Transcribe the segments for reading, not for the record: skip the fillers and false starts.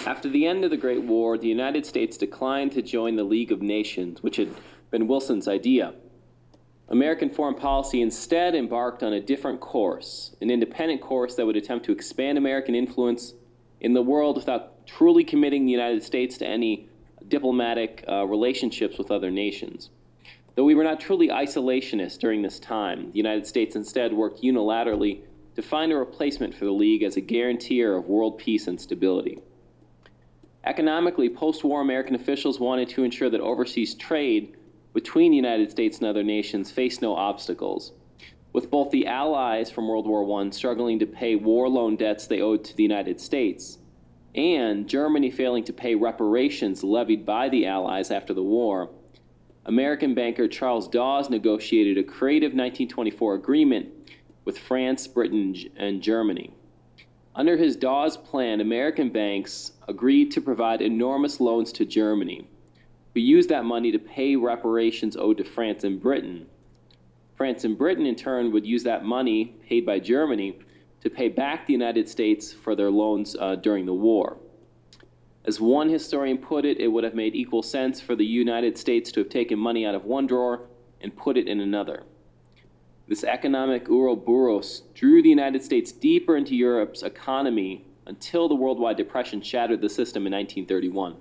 After the end of the Great War, the United States declined to join the League of Nations, which had been Wilson's idea. American foreign policy instead embarked on a different course, an independent course that would attempt to expand American influence in the world without truly committing the United States to any diplomatic relationships with other nations. Though we were not truly isolationists during this time, the United States instead worked unilaterally to find a replacement for the League as a guarantor of world peace and stability. Economically, post-war American officials wanted to ensure that overseas trade between the United States and other nations faced no obstacles, with both the Allies from World War I struggling to pay war loan debts they owed to the United States, and Germany failing to pay reparations levied by the Allies after the war. American banker Charles Dawes negotiated a creative 1924 agreement with France, Britain, and Germany. Under his Dawes plan, American banks agreed to provide enormous loans to Germany, who used that money to pay reparations owed to France and Britain. France and Britain, in turn, would use that money paid by Germany to pay back the United States for their loans during the war. As one historian put it, it would have made equal sense for the United States to have taken money out of one drawer and put it in another. This economic Ouroboros drew the United States deeper into Europe's economy until the worldwide depression shattered the system in 1931.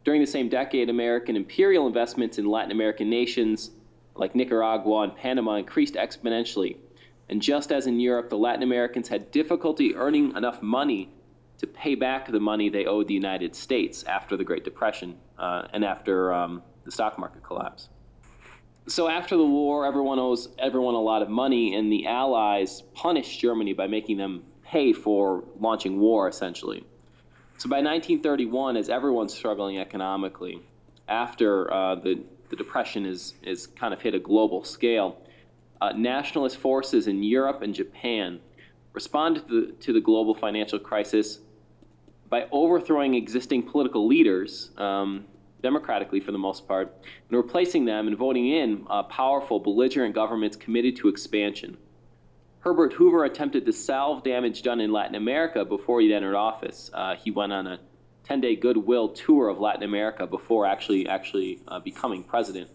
During the same decade, American imperial investments in Latin American nations like Nicaragua and Panama increased exponentially. And just as in Europe, the Latin Americans had difficulty earning enough money to pay back the money they owed the United States after the Great Depression and after the stock market collapse. So after the war, everyone owes everyone a lot of money, and the Allies punished Germany by making them pay for launching war, essentially. So by 1931, as everyone's struggling economically, after the Depression is kind of hit a global scale, nationalist forces in Europe and Japan responded to the global financial crisis by overthrowing existing political leaders, democratically for the most part, and replacing them and voting in powerful, belligerent governments committed to expansion. Herbert Hoover attempted to salve damage done in Latin America before he entered office. He went on a 10-day goodwill tour of Latin America before actually becoming president.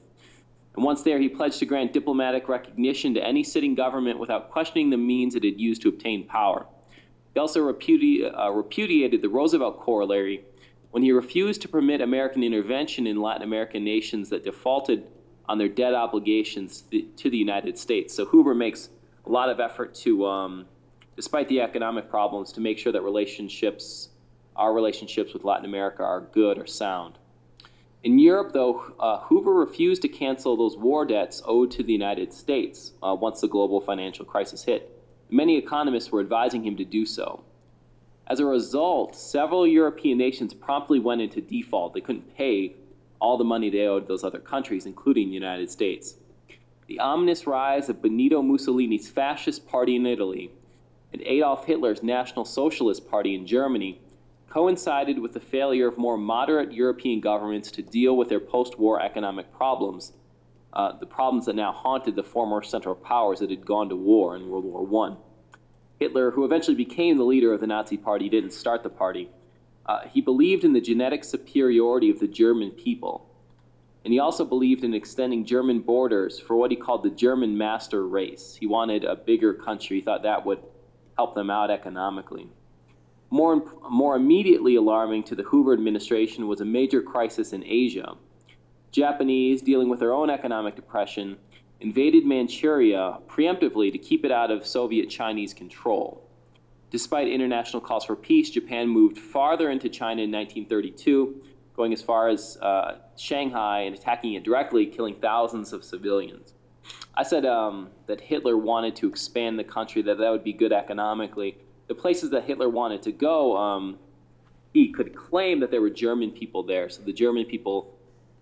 And once there, he pledged to grant diplomatic recognition to any sitting government without questioning the means it had used to obtain power. He also repudiated the Roosevelt corollary when he refused to permit American intervention in Latin American nations that defaulted on their debt obligations to the United States. So Hoover makes a lot of effort to, despite the economic problems, to make sure that our relationships with Latin America are good or sound. In Europe, though, Hoover refused to cancel those war debts owed to the United States once the global financial crisis hit. Many economists were advising him to do so. As a result, several European nations promptly went into default. They couldn't pay all the money they owed those other countries, including the United States. The ominous rise of Benito Mussolini's fascist party in Italy and Adolf Hitler's National Socialist Party in Germany coincided with the failure of more moderate European governments to deal with their post-war economic problems, the problems that now haunted the former Central Powers that had gone to war in World War I. Hitler, who eventually became the leader of the Nazi Party, didn't start the party. He believed in the genetic superiority of the German people. And he also believed in extending German borders for what he called the German master race. He wanted a bigger country. He thought that would help them out economically. More immediately alarming to the Hoover administration was a major crisis in Asia. Japanese, dealing with their own economic depression, invaded Manchuria preemptively to keep it out of Soviet-Chinese control. Despite international calls for peace, Japan moved farther into China in 1932, going as far as Shanghai and attacking it directly, killing thousands of civilians. I said that Hitler wanted to expand the country, that would be good economically. The places that Hitler wanted to go, he could claim that there were German people there, so the German people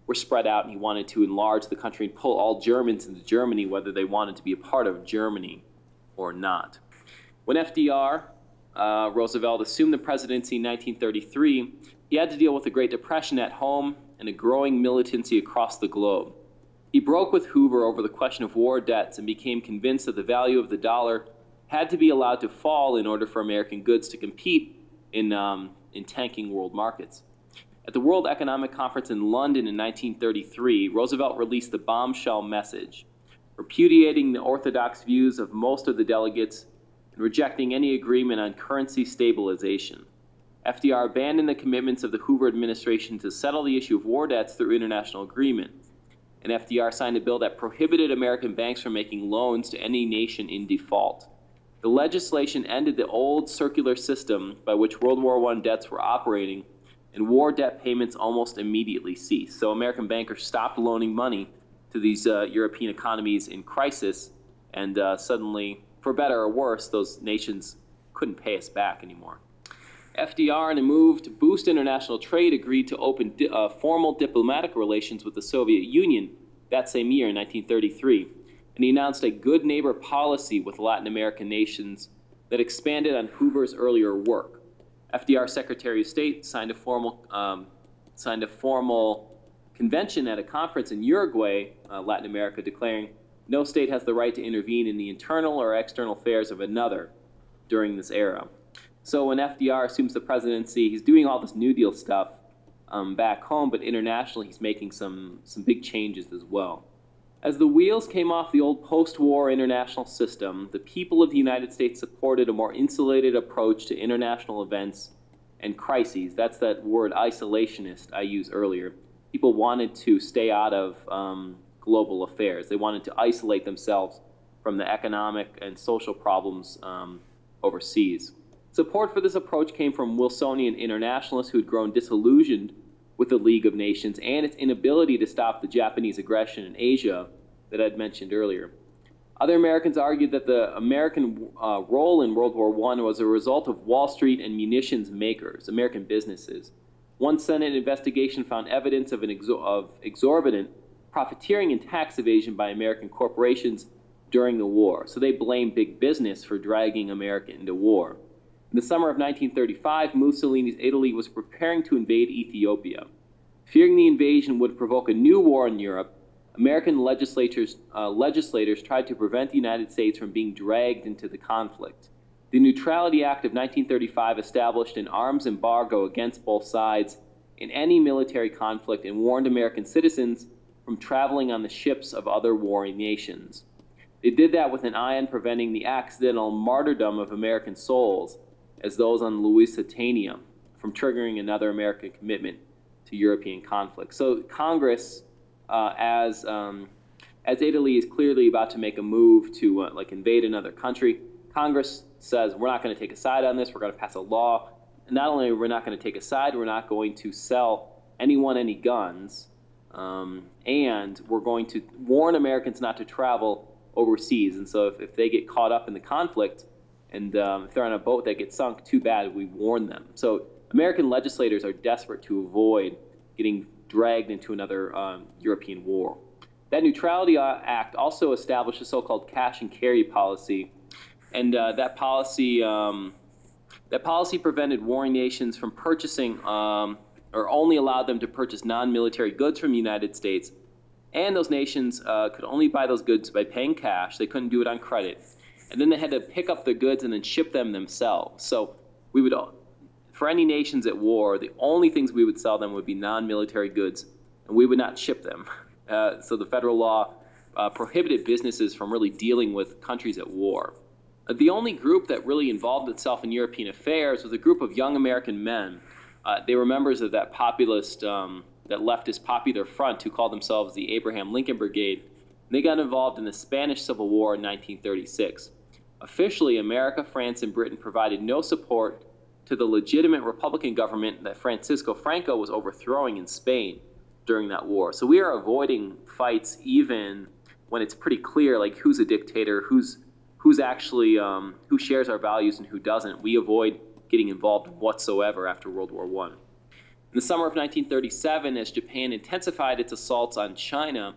were spread out, and he wanted to enlarge the country and pull all Germans into Germany, whether they wanted to be a part of Germany or not. When FDR, Roosevelt, assumed the presidency in 1933, he had to deal with the Great Depression at home and a growing militancy across the globe. He broke with Hoover over the question of war debts and became convinced that the value of the dollar had to be allowed to fall in order for American goods to compete in tanking world markets. At the World Economic Conference in London in 1933, Roosevelt released the bombshell message, repudiating the orthodox views of most of the delegates and rejecting any agreement on currency stabilization. FDR abandoned the commitments of the Hoover administration to settle the issue of war debts through international agreement, and FDR signed a bill that prohibited American banks from making loans to any nation in default. The legislation ended the old circular system by which World War I debts were operating, and war debt payments almost immediately ceased. So American bankers stopped loaning money to these European economies in crisis, and suddenly, for better or worse, those nations couldn't pay us back anymore. FDR, in a move to boost international trade, agreed to open formal diplomatic relations with the Soviet Union that same year in 1933, and he announced a good neighbor policy with Latin American nations that expanded on Hoover's earlier work. FDR's Secretary of State signed a formal convention at a conference in Uruguay, Latin America, declaring no state has the right to intervene in the internal or external affairs of another during this era. So when FDR assumes the presidency, he's doing all this New Deal stuff back home, but internationally he's making some big changes as well. As the wheels came off the old post-war international system, the people of the United States supported a more insulated approach to international events and crises. That's that word isolationist I used earlier. People wanted to stay out of global affairs. They wanted to isolate themselves from the economic and social problems overseas. Support for this approach came from Wilsonian internationalists who had grown disillusioned with the League of Nations and its inability to stop the Japanese aggression in Asia that I'd mentioned earlier. Other Americans argued that the American role in World War I was a result of Wall Street and munitions makers, American businesses. One Senate investigation found evidence of exorbitant profiteering and tax evasion by American corporations during the war. So they blamed big business for dragging America into war. In the summer of 1935, Mussolini's Italy was preparing to invade Ethiopia. Fearing the invasion would provoke a new war in Europe, American legislators tried to prevent the United States from being dragged into the conflict. The Neutrality Act of 1935 established an arms embargo against both sides in any military conflict and warned American citizens from traveling on the ships of other warring nations. They did that with an eye on preventing the accidental martyrdom of American souls, as those on Lusitania, from triggering another American commitment to European conflict. So Congress, as Italy is clearly about to make a move to invade another country, Congress says, we're not going to take a side on this, we're going to pass a law. And not only are we not going to take a side, we're not going to sell anyone any guns, and we're going to warn Americans not to travel overseas. And so if they get caught up in the conflict, and if they're on a boat that gets sunk, too bad, we warn them. So American legislators are desperate to avoid getting dragged into another European war. That Neutrality Act also established a so-called cash and carry policy, and that policy prevented warring nations from purchasing or only allowed them to purchase non-military goods from the United States, and those nations could only buy those goods by paying cash. They couldn't do it on credit. And then they had to pick up the goods and then ship them themselves. So we would, for any nations at war, the only things we would sell them would be non-military goods, and we would not ship them. So the federal law prohibited businesses from really dealing with countries at war. The only group that really involved itself in European affairs was a group of young American men. They were members of that populist, that leftist Popular Front, who called themselves the Abraham Lincoln Brigade. And they got involved in the Spanish Civil War in 1936. Officially, America, France, and Britain provided no support to the legitimate Republican government that Francisco Franco was overthrowing in Spain during that war. So we are avoiding fights even when it's pretty clear like who's a dictator, who's actually who shares our values and who doesn't. We avoid getting involved whatsoever after World War I. In the summer of 1937, as Japan intensified its assaults on China,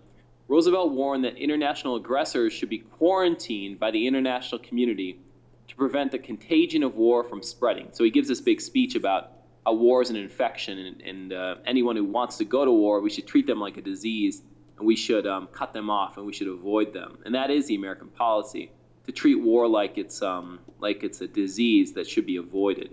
Roosevelt warned that international aggressors should be quarantined by the international community to prevent the contagion of war from spreading. So he gives this big speech about how war is an infection, and anyone who wants to go to war, we should treat them like a disease, and we should cut them off, and we should avoid them. And that is the American policy, to treat war like it's a disease that should be avoided.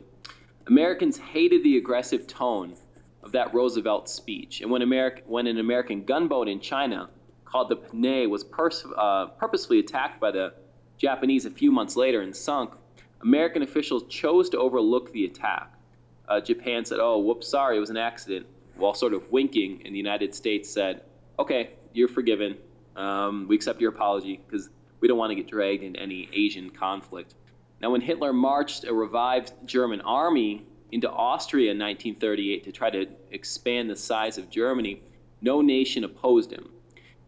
Americans hated the aggressive tone of that Roosevelt speech, and when an American gunboat in China called the Panay was purposefully attacked by the Japanese a few months later and sunk, American officials chose to overlook the attack. Japan said, "Oh, whoops, sorry, it was an accident," while sort of winking, and the United States said, "Okay, you're forgiven. We accept your apology because we don't want to get dragged into any Asian conflict." Now, when Hitler marched a revived German army into Austria in 1938 to try to expand the size of Germany, no nation opposed him.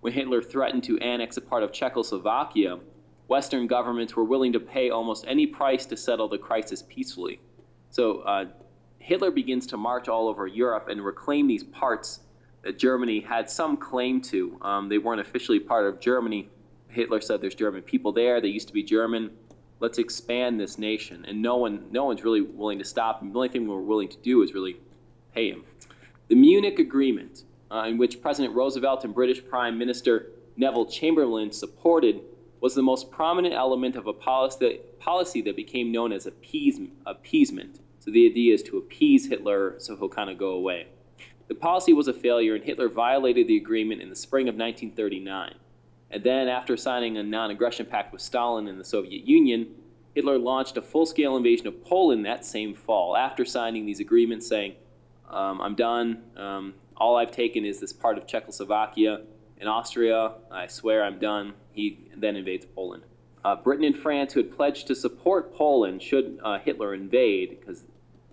When Hitler threatened to annex a part of Czechoslovakia, Western governments were willing to pay almost any price to settle the crisis peacefully. So Hitler begins to march all over Europe and reclaim these parts that Germany had some claim to. They weren't officially part of Germany. Hitler said there's German people there. They used to be German. Let's expand this nation. And no one's really willing to stop him. The only thing we're willing to do is really pay him. The Munich Agreement, in which President Roosevelt and British Prime Minister Neville Chamberlain supported, was the most prominent element of a policy that became known as appeasement. So the idea is to appease Hitler so he'll kind of go away. The policy was a failure, and Hitler violated the agreement in the spring of 1939. And then, after signing a non-aggression pact with Stalin and the Soviet Union, Hitler launched a full-scale invasion of Poland that same fall, after signing these agreements saying, I'm done, all I've taken is this part of Czechoslovakia and Austria, I swear I'm done. He then invades Poland. Britain and France, who had pledged to support Poland should Hitler invade, because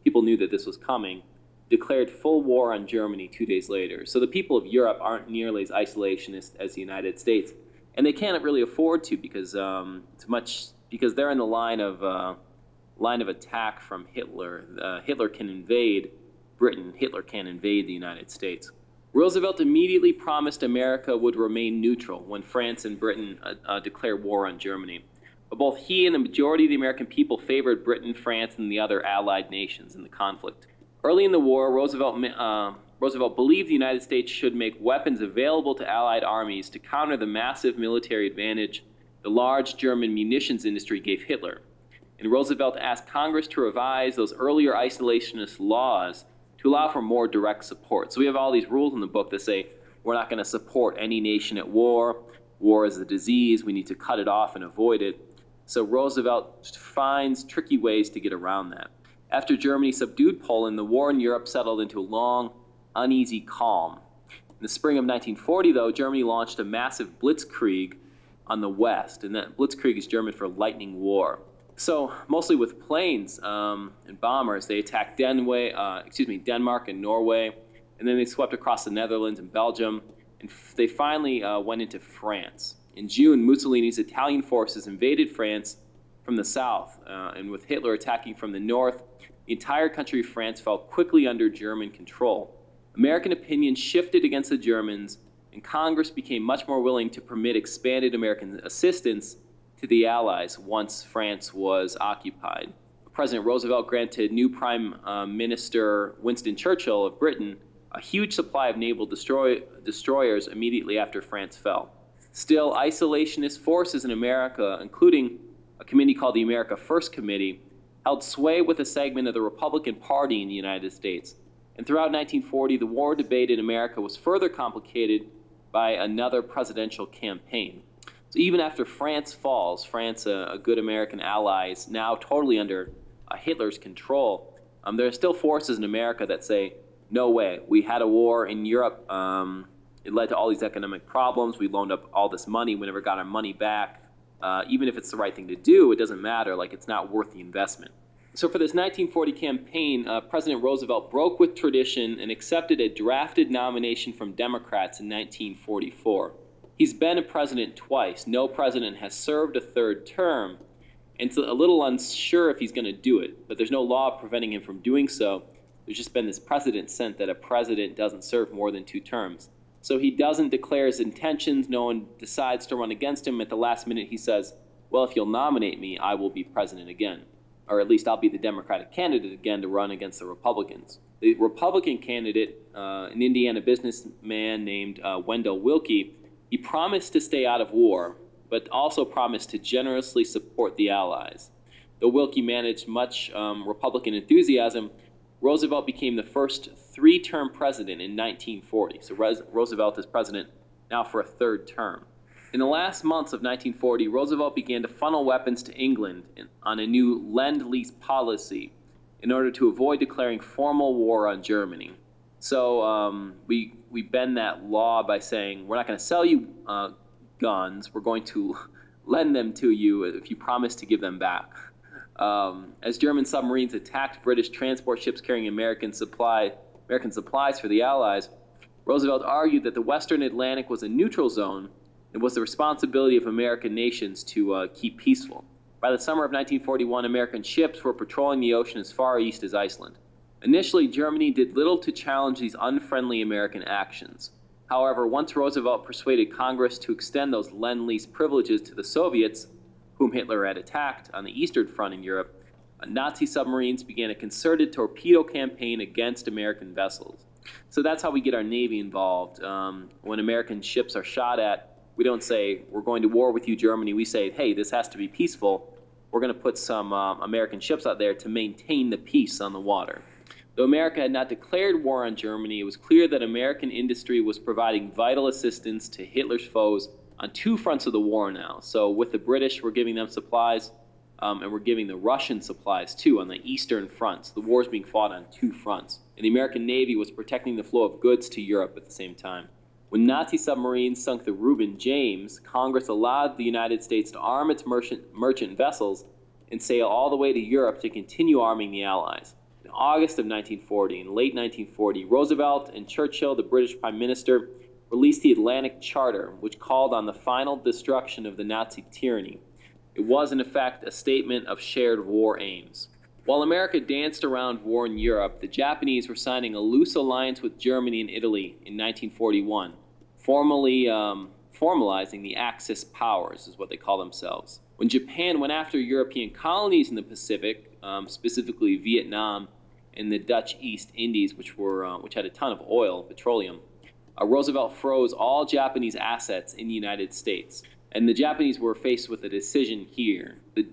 people knew that this was coming, declared full war on Germany 2 days later. So the people of Europe aren't nearly as isolationist as the United States. And they can't really afford to because they're in the line of attack from Hitler. Hitler can invade Britain. Hitler can't invade the United States. Roosevelt immediately promised America would remain neutral when France and Britain declared war on Germany. But both he and the majority of the American people favored Britain, France, and the other allied nations in the conflict. Early in the war, Roosevelt believed the United States should make weapons available to Allied armies to counter the massive military advantage the large German munitions industry gave Hitler. And Roosevelt asked Congress to revise those earlier isolationist laws to allow for more direct support. So we have all these rules in the book that say we're not going to support any nation at war. War is a disease. We need to cut it off and avoid it. So Roosevelt finds tricky ways to get around that. After Germany subdued Poland, the war in Europe settled into a long, uneasy calm. In the spring of 1940, though, Germany launched a massive blitzkrieg on the West, and that blitzkrieg is German for lightning war. So, mostly with planes and bombers, they attacked Denmark and Norway, and then they swept across the Netherlands and Belgium, and they finally went into France. In June, Mussolini's Italian forces invaded France from the south, and with Hitler attacking from the north, the entire country of France fell quickly under German control. American opinion shifted against the Germans, and Congress became much more willing to permit expanded American assistance to the Allies once France was occupied. President Roosevelt granted new Prime Minister Winston Churchill of Britain a huge supply of naval destroyers immediately after France fell. Still, isolationist forces in America, including a committee called the America First Committee, held sway with a segment of the Republican Party in the United States. And throughout 1940, the war debate in America was further complicated by another presidential campaign. So even after France falls, France, a good American ally, is now totally under Hitler's control. There are still forces in America that say, no way, we had a war in Europe. It led to all these economic problems. We loaned up all this money. We never got our money back. Even if it's the right thing to do, it doesn't matter. Like, it's not worth the investment. So for this 1940 campaign, President Roosevelt broke with tradition and accepted a drafted nomination from Democrats in 1944. He's been a president twice. No president has served a third term, and it's a little unsure if he's going to do it, but there's no law preventing him from doing so. There's just been this precedent set that a president doesn't serve more than 2 terms. So he doesn't declare his intentions. No one decides to run against him. At the last minute, he says, well, if you'll nominate me, I will be president again. Or at least I'll be the Democratic candidate again to run against the Republicans. The Republican candidate, an Indiana businessman named Wendell Willkie, he promised to stay out of war, but also promised to generously support the Allies. Though Wilkie managed much Republican enthusiasm, Roosevelt became the first three-term president in 1940. So Roosevelt is president now for a third term. In the last months of 1940, Roosevelt began to funnel weapons to England on a new Lend-Lease policy in order to avoid declaring formal war on Germany. So we bend that law by saying, we're not going to sell you guns, we're going to lend them to you if you promise to give them back. As German submarines attacked British transport ships carrying American supplies for the Allies, Roosevelt argued that the Western Atlantic was a neutral zone and was the responsibility of American nations to keep peaceful. By the summer of 1941, American ships were patrolling the ocean as far east as Iceland. Initially, Germany did little to challenge these unfriendly American actions. However, once Roosevelt persuaded Congress to extend those Lend-Lease privileges to the Soviets, whom Hitler had attacked on the Eastern Front in Europe, Nazi submarines began a concerted torpedo campaign against American vessels. So that's how we get our Navy involved. When American ships are shot at, we don't say, we're going to war with you, Germany. We say, hey, this has to be peaceful. We're going to put some American ships out there to maintain the peace on the water. Though America had not declared war on Germany, it was clear that American industry was providing vital assistance to Hitler's foes on two fronts of the war now. So with the British, we're giving them supplies, and we're giving the Russian supplies too on the Eastern fronts. The war is being fought on two fronts. And the American Navy was protecting the flow of goods to Europe at the same time. When Nazi submarines sunk the Reuben James, Congress allowed the United States to arm its merchant vessels and sail all the way to Europe to continue arming the Allies. In August of 1940, in late 1940, Roosevelt and Churchill, the British Prime Minister, released the Atlantic Charter, which called on the final destruction of the Nazi tyranny. It was, in effect, a statement of shared war aims. While America danced around war in Europe, the Japanese were signing a loose alliance with Germany and Italy in 1941, formalizing the Axis powers, is what they call themselves. When Japan went after European colonies in the Pacific, specifically Vietnam and the Dutch East Indies, which had a ton of oil, petroleum, Roosevelt froze all Japanese assets in the United States. And the Japanese were faced with a decision here. The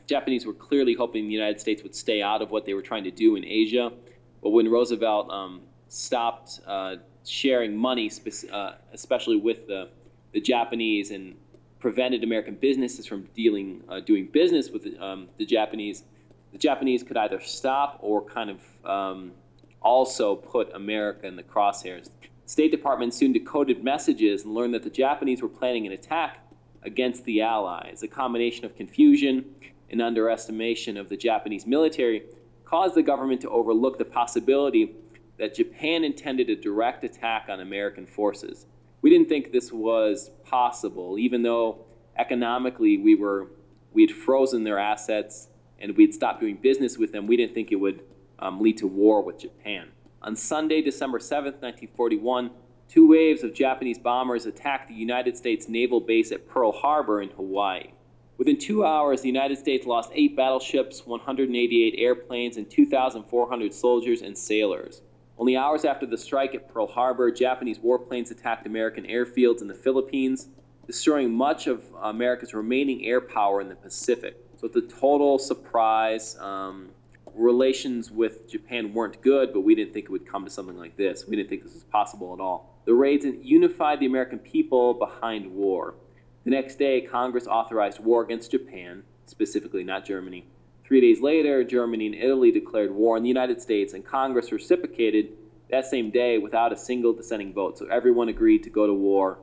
Japanese were clearly hoping the United States would stay out of what they were trying to do in Asia. But when Roosevelt stopped sharing money, especially with the Japanese, and prevented American businesses from doing business with the Japanese could either stop or kind of also put America in the crosshairs. The State Department soon decoded messages and learned that the Japanese were planning an attack against the Allies. A combination of confusion and underestimation of the Japanese military caused the government to overlook the possibility that Japan intended a direct attack on American forces. We didn't think this was possible, even though economically we had frozen their assets and we'd stopped doing business with them. We didn't think it would lead to war with Japan. On Sunday, December 7th, 1941, two waves of Japanese bombers attacked the United States naval base at Pearl Harbor in Hawaii. Within 2 hours, the United States lost 8 battleships, 188 airplanes, and 2,400 soldiers and sailors. Only hours after the strike at Pearl Harbor, Japanese warplanes attacked American airfields in the Philippines, destroying much of America's remaining air power in the Pacific. So it's a total surprise. Relations with Japan weren't good, but we didn't think it would come to something like this. We didn't think this was possible at all. The raids unified the American people behind war. The next day, Congress authorized war against Japan, specifically not Germany. 3 days later, Germany and Italy declared war on the United States, and Congress reciprocated that same day without a single dissenting vote. So everyone agreed to go to war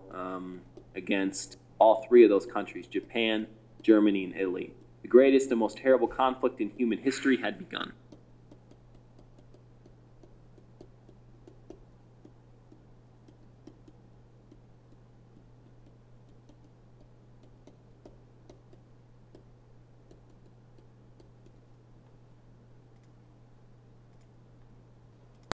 against all three of those countries, Japan, Germany, and Italy. The greatest and most terrible conflict in human history had begun.